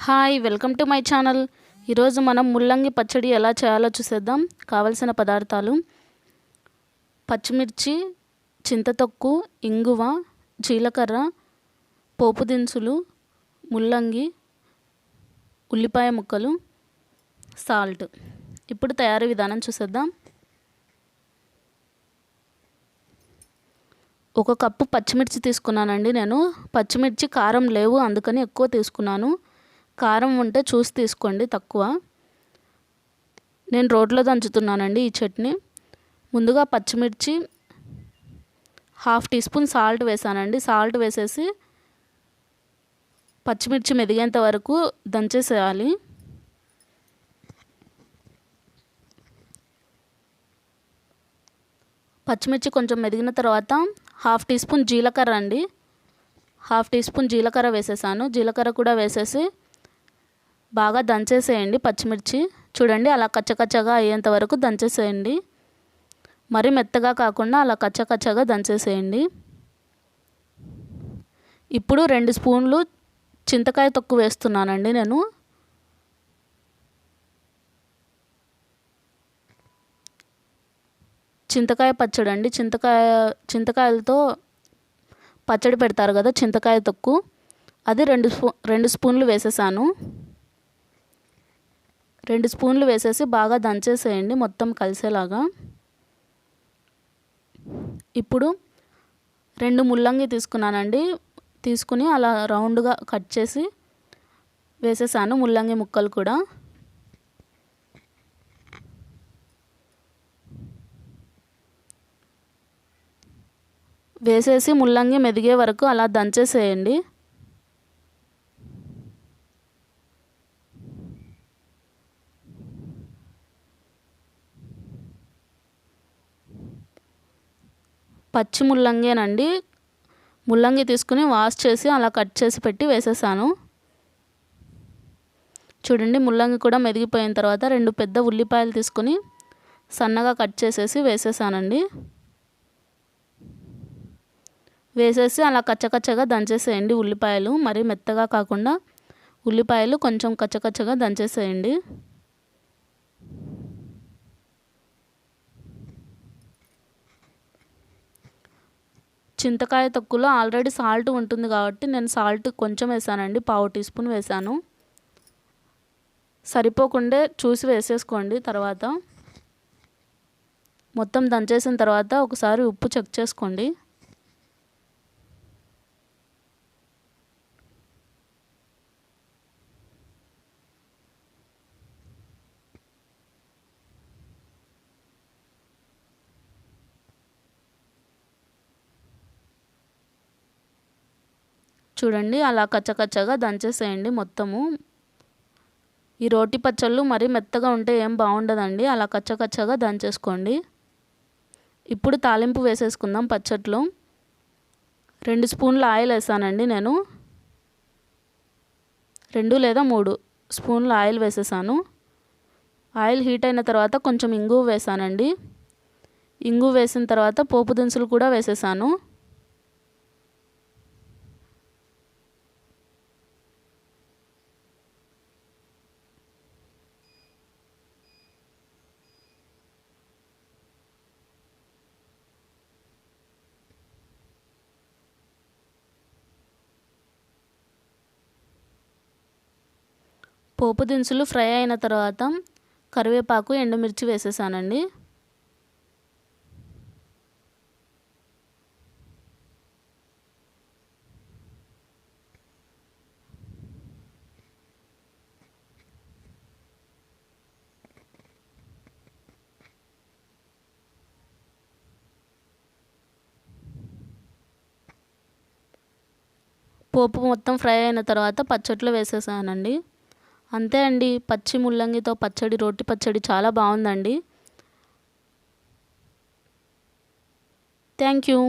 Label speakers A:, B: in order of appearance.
A: Hi welcome to my channel. ఈరోజు మనం ముల్లంగి పచ్చడి ఎలా చేయాలో చూసేద్దాం. కావలసిన పదార్థాలు: పచ్చిమిర్చి, చింతతొక్కు, ఇంగువ, జీలకర్ర, పోపు దినుసులు, ముల్లంగి, ఉల్లిపాయ ముక్కలు, సాల్ట్. ఇప్పుడు తయారీ విధానం చూసేద్దాం. 1 కప్పు పచ్చిమిర్చి తీసుకున్నానండి. నేను పచ్చిమిర్చి కారం లేవు, అందుకని ఎక్కువ తీసుకున్నాను. కారం ఉంటే చూసి తీసుకోండి, తక్కువ. నేను రోట్లో దంచుతున్నానండి ఈ చట్నీ. ముందుగా పచ్చిమిర్చి, 1/2 టీ స్పూన్ సాల్ట్ వేసానండి. సాల్ట్ వేసేసి పచ్చిమిర్చి మెదిగేంత వరకు దంచేసేయాలి. పచ్చిమిర్చి కొంచెం మెదిగిన తర్వాత 1/2 టీ స్పూన్ జీలకర్ర అండి, 1/2 టీ స్పూన్ జీలకర్ర వేసేసాను. జీలకర్ర కూడా వేసేసి బాగా దంచేసేయండి. పచ్చిమిర్చి చూడండి, అలా కచ్చకచ్చగా అయ్యేంత వరకు దంచేసేయండి. మరి మెత్తగా కాకుండా అలా కచ్చకచ్చగా దంచేసేయండి. ఇప్పుడు 2 స్పూన్లు చింతకాయ తొక్కు వేస్తున్నానండి నేను. చింతకాయ పచ్చడి అండి. చింతకాయలతో పచ్చడి పెడతారు కదా, చింతకాయ తొక్కు, అది 2 స్పూన్లు వేసేసాను. 2 స్పూన్లు వేసేసి బాగా దంచేసేయండి మొత్తం కలిసేలాగా. ఇప్పుడు 2 ముల్లంగి తీసుకున్నానండి. తీసుకుని అలా రౌండ్గా కట్ చేసి వేసేసాను ముల్లంగి ముక్కలు కూడా. వేసేసి ముల్లంగి మెదిగే వరకు అలా దంచేసేయండి. పచ్చి ముల్లంగేనండి. ముల్లంగి తీసుకుని వాష్ చేసి అలా కట్ చేసి పెట్టి వేసేసాను. చూడండి, ముల్లంగి కూడా మెదిగిపోయిన తర్వాత 2 పెద్ద ఉల్లిపాయలు తీసుకుని సన్నగా కట్ చేసేసి వేసేసానండి. వేసేసి అలా కచ్చకచ్చగా దంచేసేయండి ఉల్లిపాయలు. మరీ మెత్తగా కాకుండా ఉల్లిపాయలు కొంచెం కచ్చకచ్చగా దంచేసేయండి. చింతకాయ తొక్కులో ఆల్రెడీ సాల్ట్ ఉంటుంది కాబట్టి నేను సాల్ట్ కొంచెం వేసానండి, 1/2 టీ స్పూన్ వేసాను. సరిపోకుండే చూసి వేసేసుకోండి. తర్వాత మొత్తం దంచేసిన తర్వాత ఒకసారి ఉప్పు చెక్ చేసుకోండి. చూడండి, అలా కచ్చకచ్చగా దంచేసేయండి మొత్తము. ఈ రోటి పచ్చళ్ళు మరీ మెత్తగా ఉంటే ఏం బాగుండదండి, అలా కచ్చకచ్చగా దంచేసుకోండి. ఇప్పుడు తాలింపు వేసేసుకుందాం. పచ్చట్లో 2 స్పూన్ల ఆయిల్ వేసానండి నేను. 2 లేదా 3 స్పూన్ల ఆయిల్ వేసేసాను. ఆయిల్ హీట్ అయిన తర్వాత కొంచెం ఇంగువ వేసానండి. ఇంగువ వేసిన తర్వాత పోపు దినుసులు కూడా వేసేసాను. పోపు దినుసులు ఫ్రై అయిన తర్వాత కరివేపాకు, ఎండుమిర్చి వేసేసానండి. పోపు మొత్తం ఫ్రై అయిన తర్వాత పచ్చట్లో వేసేసానండి. అంతే అండి, పచ్చి ముల్లంగితో పచ్చడి, రోటి పచ్చడి చాలా బాగుందండి. Thank you.